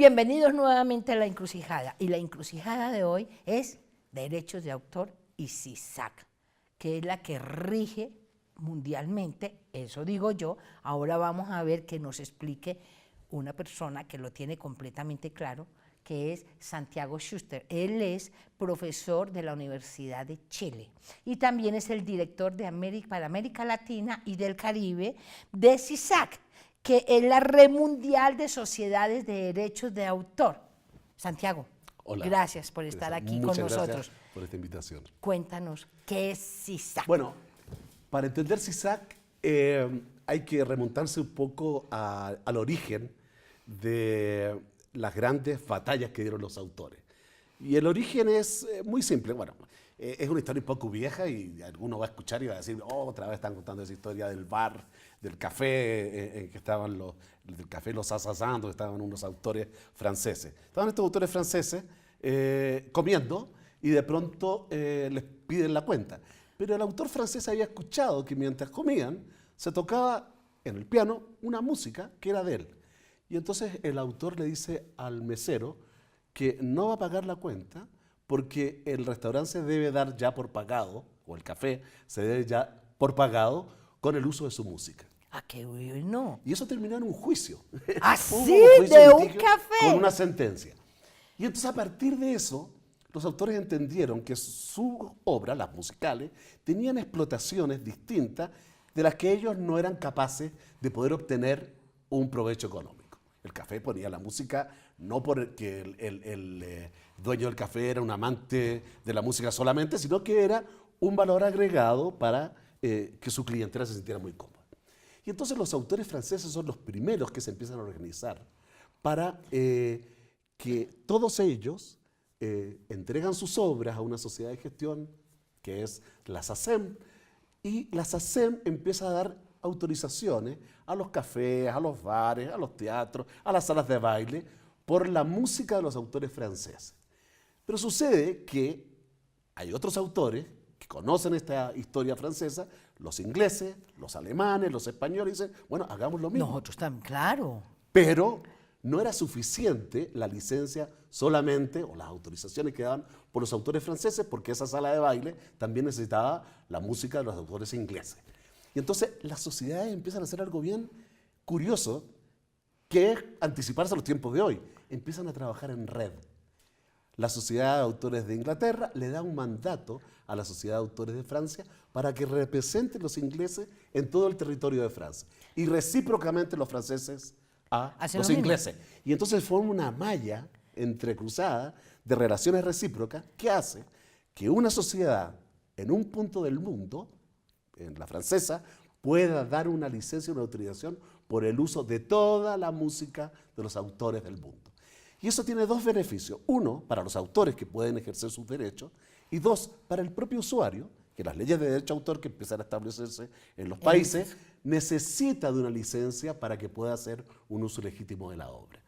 Bienvenidos nuevamente a La Encrucijada. Y la encrucijada de hoy es derechos de autor y SISAC, que es la que rige mundialmente, eso digo yo. Ahora vamos a ver que nos explique una persona que lo tiene completamente claro, que es Santiago Schuster. Él es profesor de la Universidad de Chile y también es el director de para América Latina y del Caribe de SISAC, que es la red mundial de sociedades de derechos de autor. Santiago, hola, gracias por estar aquí con nosotros. Muchas gracias por esta invitación. Cuéntanos, ¿qué es SISAC? Bueno, para entender SISAC hay que remontarse un poco al origen de las grandes batallas que dieron los autores. Y el origen es muy simple. Bueno, es una historia un poco vieja y alguno va a escuchar y va a decir, oh, otra vez están contando esa historia del bar, del café, en que estaban del café Los Assassins, donde estaban unos autores franceses. Estaban estos autores franceses comiendo y de pronto les piden la cuenta. Pero el autor francés había escuchado que mientras comían se tocaba en el piano una música que era de él. Y entonces el autor le dice al mesero que no va a pagar la cuenta porque el restaurante se debe dar ya por pagado, o el café se debe ya por pagado con el uso de su música. ¡Ah, qué bueno! Y eso terminó en un juicio. ¿Ah, sí? ¿De un café? Con una sentencia. Y entonces a partir de eso, los autores entendieron que sus obras, las musicales, tenían explotaciones distintas de las que ellos no eran capaces de poder obtener un provecho económico. El café ponía la música no porque el dueño del café era un amante de la música solamente, sino que era un valor agregado para que su clientela se sintiera muy cómoda. Y entonces los autores franceses son los primeros que se empiezan a organizar para que todos ellos entregan sus obras a una sociedad de gestión que es la SACEM, y la SACEM empieza a dar autorizaciones a los cafés, a los bares, a los teatros, a las salas de baile, por la música de los autores franceses. Pero sucede que hay otros autores que conocen esta historia francesa, los ingleses, los alemanes, los españoles, y dicen, bueno, hagamos lo mismo. Nosotros también, claro. Pero no era suficiente la licencia solamente, o las autorizaciones que daban por los autores franceses, porque esa sala de baile también necesitaba la música de los autores ingleses. Y entonces las sociedades empiezan a hacer algo bien curioso, que es anticiparse a los tiempos de hoy. Empiezan a trabajar en red. La Sociedad de Autores de Inglaterra le da un mandato a la Sociedad de Autores de Francia para que representen los ingleses en todo el territorio de Francia. Y recíprocamente los franceses a los ingleses. Y entonces forma una malla entrecruzada de relaciones recíprocas que hace que una sociedad en un punto del mundo, en la francesa, pueda dar una licencia, una autorización por el uso de toda la música de los autores del mundo. Y eso tiene dos beneficios. Uno, para los autores que pueden ejercer sus derechos, y dos, para el propio usuario, que las leyes de derecho de autor que empiezan a establecerse en los países, necesita de una licencia para que pueda hacer un uso legítimo de la obra.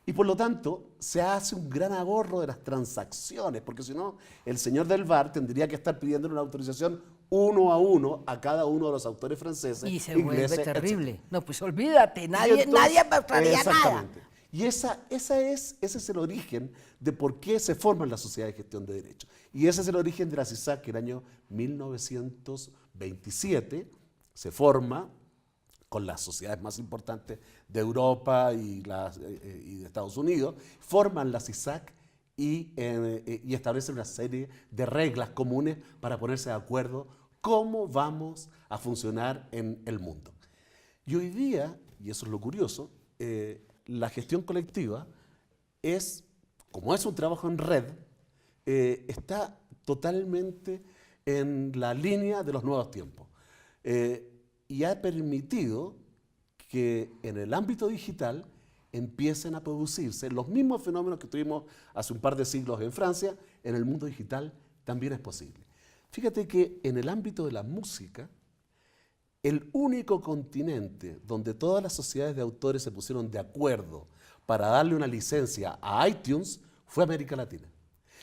Y por lo tanto, se hace un gran ahorro de las transacciones, porque si no, el señor del bar tendría que estar pidiendo una autorización uno a uno a cada uno de los autores franceses, y se ingleses, vuelve terrible. etc. No, pues olvídate, nadie pagaría nada. Y ese es el origen de por qué se forman las sociedades de gestión de derechos. Y ese es el origen de la SISAC, que en el año 1927 se forma con las sociedades más importantes de Europa y de Estados Unidos, forman la SISAC y establecen una serie de reglas comunes para ponerse de acuerdo cómo vamos a funcionar en el mundo. Y hoy día, y eso es lo curioso, la gestión colectiva como es un trabajo en red, está totalmente en la línea de los nuevos tiempos. Y ha permitido que en el ámbito digital empiecen a producirse los mismos fenómenos que tuvimos hace un par de siglos en Francia. En el mundo digital también es posible. Fíjate que en el ámbito de la música, el único continente donde todas las sociedades de autores se pusieron de acuerdo para darle una licencia a iTunes fue América Latina.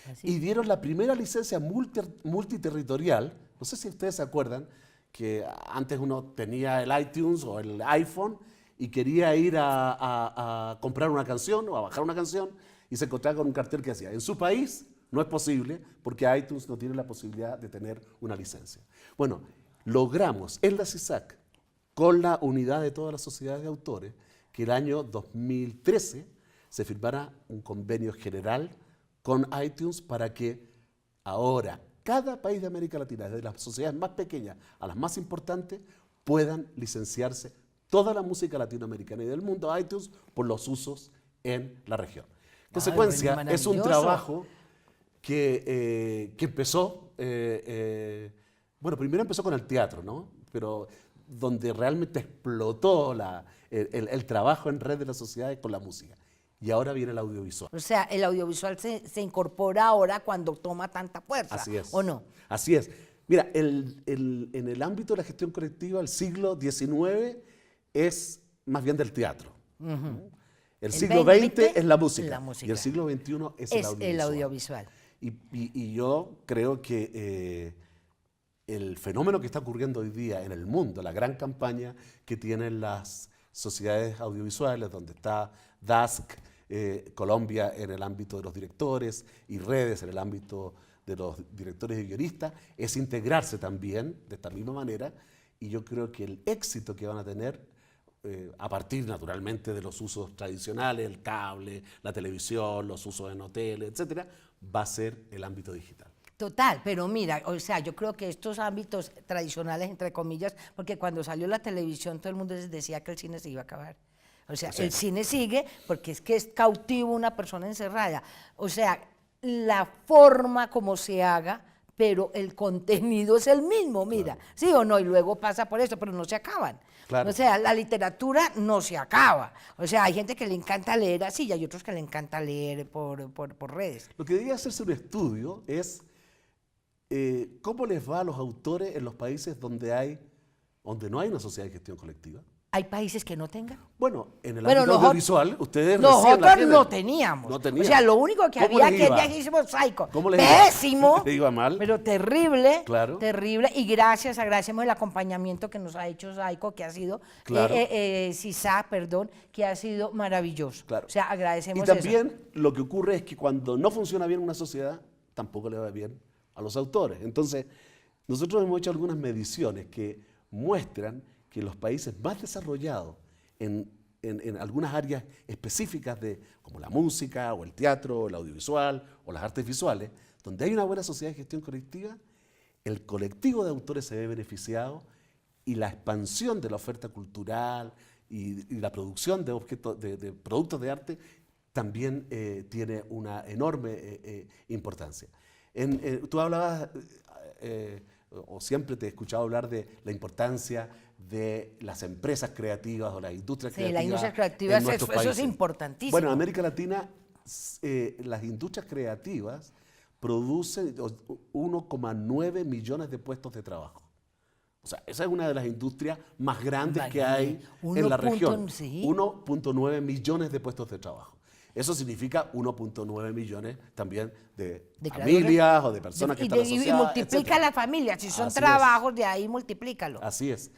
¿Así? Y dieron la primera licencia multiterritorial. No sé si ustedes se acuerdan que antes uno tenía el iTunes o el iPhone y quería ir a comprar una canción o a bajar una canción y se encontraba con un cartel que decía, en su país no es posible porque iTunes no tiene la posibilidad de tener una licencia. Bueno, logramos en la CISAC, con la unidad de todas las sociedades de autores, que el año 2013 se firmara un convenio general con iTunes para que ahora cada país de América Latina, desde las sociedades más pequeñas a las más importantes, puedan licenciarse toda la música latinoamericana y del mundo a iTunes por los usos en la región. En consecuencia, bueno, es un maravilloso. trabajo que empezó, bueno, primero empezó con el teatro, ¿no? Pero donde realmente explotó el trabajo en red de las sociedades con la música. Y ahora viene el audiovisual. O sea, el audiovisual se incorpora ahora cuando toma tanta fuerza, Así es. ¿o no? Así es. Mira, en el ámbito de la gestión colectiva, el siglo XIX es más bien del teatro. El siglo XX es la música. Y el siglo XXI es el audiovisual. Y yo creo que el fenómeno que está ocurriendo hoy día en el mundo, la gran campaña que tienen las sociedades audiovisuales, donde está DASC, Colombia en el ámbito de los directores y redes en el ámbito de los directores y guionistas, es integrarse también de esta misma manera, y yo creo que el éxito que van a tener, a partir naturalmente de los usos tradicionales, el cable, la televisión, los usos en hoteles, etcétera, va a ser el ámbito digital. Total, pero mira, o sea, yo creo que estos ámbitos tradicionales, entre comillas, porque cuando salió la televisión todo el mundo decía que el cine se iba a acabar. O sea, el cine sigue porque es que es cautivo una persona encerrada. O sea, la forma como se haga, pero el contenido es el mismo, mira, claro. ¿Sí o no? Y luego pasa por eso, pero no se acaban. Claro. O sea, la literatura no se acaba. O sea, hay gente que le encanta leer así y hay otros que le encanta leer por redes. Lo que debería hacerse un estudio es cómo les va a los autores en los países donde no hay una sociedad de gestión colectiva. ¿Hay países que no tengan? Bueno, en el ámbito audiovisual, ustedes nosotros no teníamos. O sea, lo único que había que viajísimo Psycho. Pésimo. ¿Le iba mal? Pero terrible. Claro. Terrible. Y agradecemos el acompañamiento que nos ha hecho Psycho, que ha sido, claro. CISAC, perdón, que ha sido maravilloso. Claro. O sea, agradecemos eso. Y también lo que ocurre es que cuando no funciona bien una sociedad, tampoco le va bien a los autores. Entonces, nosotros hemos hecho algunas mediciones que muestran que los países más desarrollados en algunas áreas específicas como la música, o el teatro, o el audiovisual, o las artes visuales, donde hay una buena sociedad de gestión colectiva, el colectivo de autores se ve beneficiado y la expansión de la oferta cultural y la producción de productos de arte también tiene una enorme importancia. Tú hablabas, o siempre te he escuchado hablar de la importancia de las empresas creativas o las industrias creativas. Sí, las industrias creativas, eso es importantísimo. Bueno, en América Latina, las industrias creativas producen 1,9 millones de puestos de trabajo. O sea, esa es una de las industrias más grandes que hay en la región. 1,9 millones de puestos de trabajo. Eso significa 1,9 millones también de familias o de personas que están asociadas. Y multiplica las familias, si son trabajos, de ahí multiplícalo. Así es.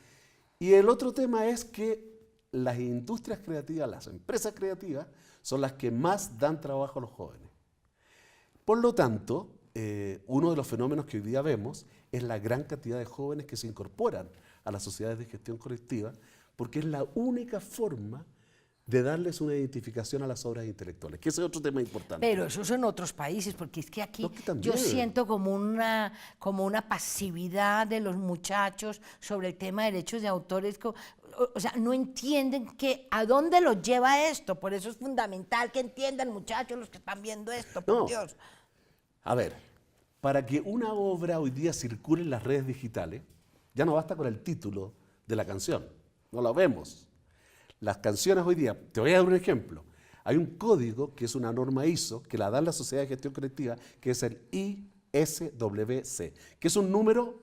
Y el otro tema es que las industrias creativas, las empresas creativas, son las que más dan trabajo a los jóvenes. Por lo tanto, uno de los fenómenos que hoy día vemos es la gran cantidad de jóvenes que se incorporan a las sociedades de gestión colectiva, porque es la única forma de darles una identificación a las obras intelectuales, que ese es otro tema importante. Pero eso es en otros países, porque es que aquí yo siento como una pasividad de los muchachos sobre el tema de derechos de autores. O sea, no entienden a dónde los lleva esto. Por eso es fundamental que entiendan, muchachos, los que están viendo esto, por Dios. A ver, para que una obra hoy día circule en las redes digitales, ya no basta con el título de la canción, no lo vemos. Las canciones hoy día, te voy a dar un ejemplo, hay un código que es una norma ISO que la dan las sociedades de gestión colectiva, que es el ISWC, que es un número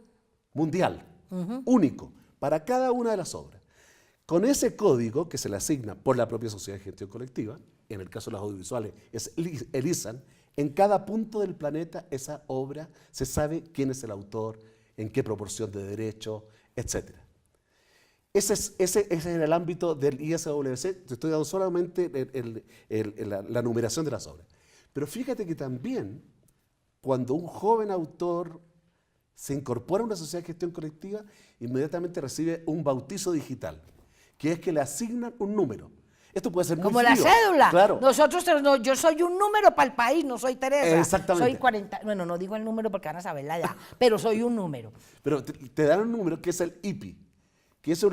mundial, único, para cada una de las obras. Con ese código que se le asigna por la propia sociedad de gestión colectiva, en el caso de los audiovisuales es el ISAN, en cada punto del planeta esa obra se sabe quién es el autor, en qué proporción de derechos, etc. ese es el ámbito del ISWC. Te estoy dando solamente la numeración de las obras. Pero fíjate que también cuando un joven autor se incorpora a una sociedad de gestión colectiva, inmediatamente recibe un bautizo digital, que es que le asignan un número. Esto puede ser muy Como frío. la cédula. Claro. No, yo soy un número para el país, no soy Teresa. Exactamente. Soy 40, bueno, no digo el número porque van a saber la edad, pero soy un número. Pero te dan un número que es el IPI, que es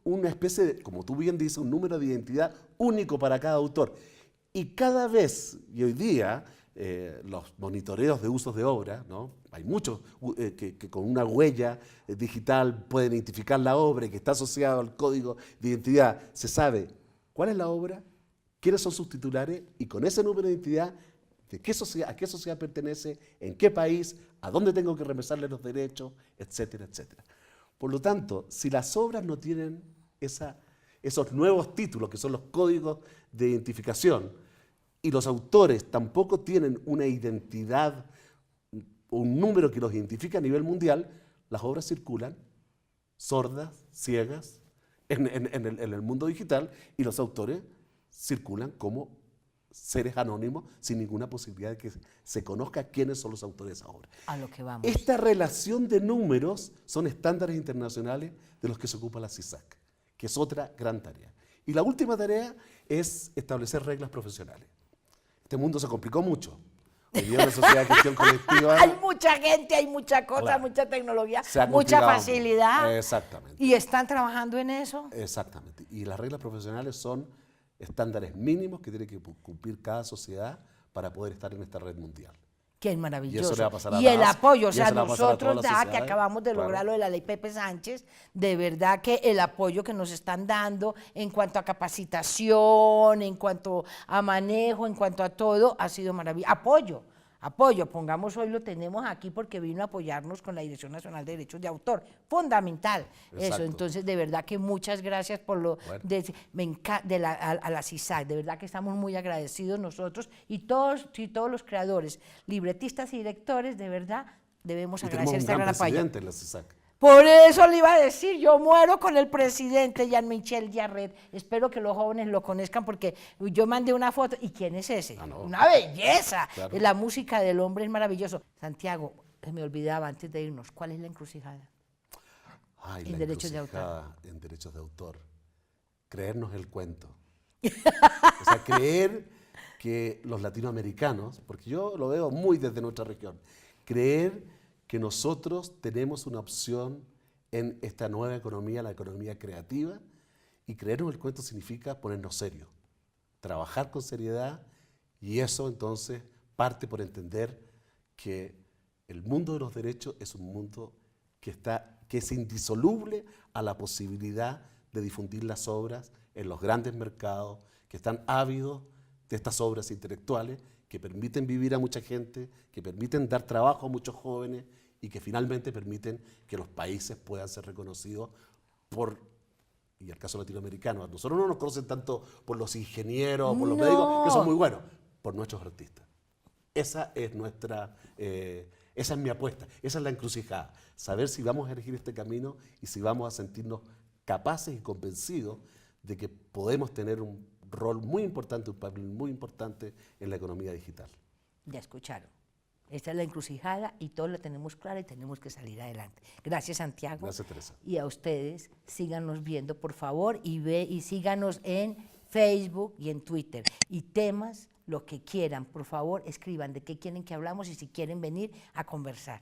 una especie de, como tú bien dices, un número de identidad único para cada autor. Y cada vez, y hoy día, los monitoreos de usos de obra, ¿no? Hay muchos que con una huella digital pueden identificar la obra y que está asociado al código de identidad. Se sabe cuál es la obra, quiénes son sus titulares y con ese número de identidad, de qué sociedad, a qué sociedad pertenece, en qué país, a dónde tengo que represarle los derechos, etcétera, etcétera. Por lo tanto, si las obras no tienen esos nuevos títulos, que son los códigos de identificación, y los autores tampoco tienen una identidad, un número que los identifique a nivel mundial, las obras circulan sordas, ciegas, en el mundo digital, y los autores circulan como seres anónimos sin ninguna posibilidad de que se conozca quiénes son los autores de esa obra. A lo que vamos. Esta relación de números son estándares internacionales de los que se ocupa la CISAC, que es otra gran tarea. Y la última tarea es establecer reglas profesionales. Este mundo se complicó mucho. Hoy día la sociedad de gestión colectiva... Hay mucha gente, hay mucha cosa, Claro. mucha tecnología, Se ha mucha complicado facilidad. mucho. Exactamente. ¿Y están trabajando en eso? Exactamente. Y las reglas profesionales son estándares mínimos que tiene que cumplir cada sociedad para poder estar en esta red mundial. Que es maravilloso. Y eso le va a pasar a Y el las- apoyo, o y sea, eso le va a pasar a todas nosotros las ya que sociedades, acabamos de claro. lograr lo de la ley Pepe Sánchez, de verdad que el apoyo que nos están dando en cuanto a capacitación, en cuanto a manejo, en cuanto a todo, ha sido maravilloso. Apoyo, pongamos hoy lo tenemos aquí porque vino a apoyarnos con la Dirección Nacional de Derechos de Autor, fundamental eso, Exacto. entonces de verdad que muchas gracias por lo Bueno. a la CISAC, de verdad que estamos muy agradecidos nosotros y todos los creadores, libretistas y directores, de verdad debemos Y agradecer tenemos un este gran gran apoyo. presidente en la CISAC. Por eso le iba a decir, yo muero con el presidente Jean-Michel Jarret. Espero que los jóvenes lo conozcan porque yo mandé una foto. ¿Y quién es ese? Ah, no. Una belleza. Claro. La música del hombre es maravilloso. Santiago, se me olvidaba antes de irnos, ¿cuál es la encrucijada? Ay, En la derechos de encrucijada en derechos de autor. Creernos el cuento. O sea, creer que los latinoamericanos, porque yo lo veo muy desde nuestra región, creer que nosotros tenemos una opción en esta nueva economía, la economía creativa, y creernos el cuento significa ponernos serios, trabajar con seriedad, y eso entonces parte por entender que el mundo de los derechos es un mundo que es indisoluble a la posibilidad de difundir las obras en los grandes mercados, que están ávidos de estas obras intelectuales, que permiten vivir a mucha gente, que permiten dar trabajo a muchos jóvenes y que finalmente permiten que los países puedan ser reconocidos y el caso latinoamericano, a nosotros no nos conocen tanto por los ingenieros, por los No. médicos, que son muy buenos, por nuestros artistas. Esa es esa es mi apuesta, esa es la encrucijada, saber si vamos a elegir este camino y si vamos a sentirnos capaces y convencidos de que podemos tener un rol muy importante, un papel muy importante en la economía digital. Ya escucharon. Esta es la encrucijada y todos lo tenemos claro y tenemos que salir adelante. Gracias, Santiago. Gracias, Teresa. Y a ustedes, síganos viendo, por favor, y síganos en Facebook y en Twitter. Y temas, lo que quieran, por favor, escriban de qué quieren que hablamos y si quieren venir a conversar.